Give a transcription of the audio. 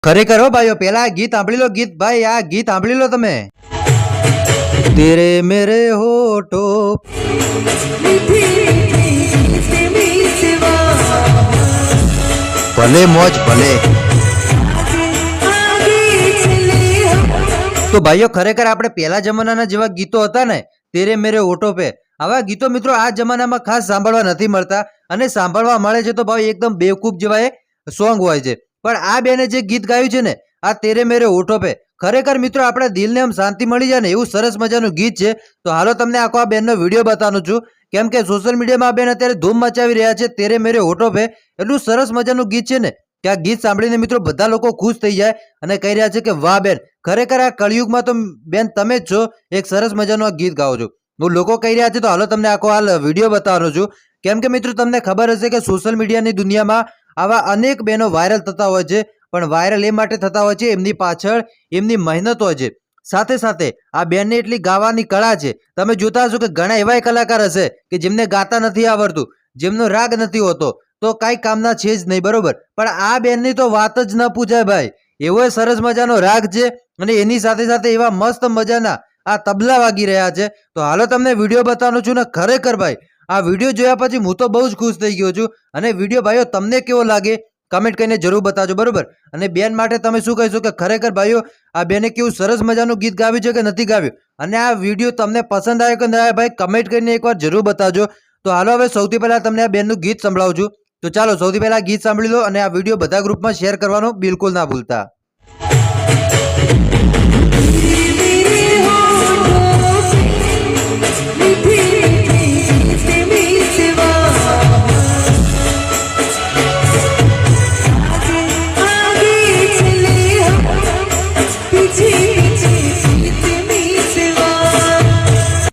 ખરેખર હો ભાઈઓ, પેલા આ ગીત સાંભળી લો. ગીત ભાઈ, આ ગીત સાંભળી લો તમે. તેરે મેરે હોઠો ભલે મોજ ભલે. તો ભાઈઓ ખરેખર આપણે પહેલા જમાનાના જેવા ગીતો હતા ને, તેરે મેરે હોઠો પે, આવા ગીતો મિત્રો આ જમાનામાં ખાસ સાંભળવા નથી મળતા. અને સાંભળવા મળે છે તો ભાઈ એકદમ બેવકૂફ જેવા એ સોંગ હોય છે. પણ આ બેને જે ગીત ગાયું છે ને, આ તેરે મેરે હોઠો પે, ખરેખર મિત્રો આપણા દિલને આમ શાંતિ મળી જાય ને એવું સરસ મજાનું ગીત છે. તો હાલો તમને આખો આ બેનનો વિડીયો બતાવું છું, કેમ કે સોશિયલ મીડિયામાં આ બેન અત્યારે ધૂમ મચાવી રહ્યા છે. તેરે મેરે હોઠો પે એટલું સરસ મજાનું ગીત છે ને કે આ ગીત સાંભળીને મિત્રો બધા લોકો ખુશ થઈ જાય અને કહી રહ્યા છે કે વાહ બેન, ખરેખર આ કળિયુગમાં તો બેન તમે જ છો, એક સરસ મજાનું આ ગીત ગાઓ છો. લોકો કહી રહ્યા છે. તો હાલો તમને આખો હાલ વિડીયો બતાવવાનો છું, કેમ કે મિત્રો તમને ખબર હશે કે સોશિયલ મીડિયાની દુનિયામાં આવા અનેક બહેનો વાયરલ થતા હોય છે. પણ વાયરલ એ માટે થતા હોય છે, એમની પાછળ એમની મહેનત હોય છે. સાથે સાથે આ બેનને એટલી ગાવાની કળા છે. તમે જોતા હશો કે ઘણા એવાય કલાકાર હશે કે જેમને ગાતા નથી આવડતું, જેમનો રાગ નથી હોતો, તો કાંઈ કામના છે જ નહીં, બરોબર. પણ આ બેનની તો વાત જ ન પૂછાય ભાઈ. એવો સરસ મજાનો રાગ છે અને એની સાથે સાથે એવા મસ્ત મજાના આ તબલા વાગી રહ્યા છે. તો હાલો તમને વિડીયો બતાવવાનો છું ને, ખરેખર ભાઈ આ વિડીયો જોયા પછી હું તો બહુ જ ખુશ થઈ ગયો છું. અને વિડીયો ભાઈઓ તમને કેવો લાગે કમેન્ટ કરીને જરૂર બતાવજો, બરોબર. અને બેન માટે તમે શું કહીશો કે ખરેખર ભાઈઓ આ બેને કેવું સરસ મજાનું ગીત ગાવ્યું છે કે નથી ગાવ્યું, અને આ વિડીયો તમને પસંદ આવ્યો કે ના આવ્યો ભાઈ કમેન્ટ કરીને એકવાર જરૂર બતાવજો. તો હાલો હવે સૌથી પહેલા તમને આ બેનનું ગીત સંભળાવું છું. તો ચાલો સૌથી પહેલા ગીત સાંભળી લો અને આ વિડીયો બધા ગ્રુપમાં શેર કરવાનું બિલકુલ ના ભૂલતા.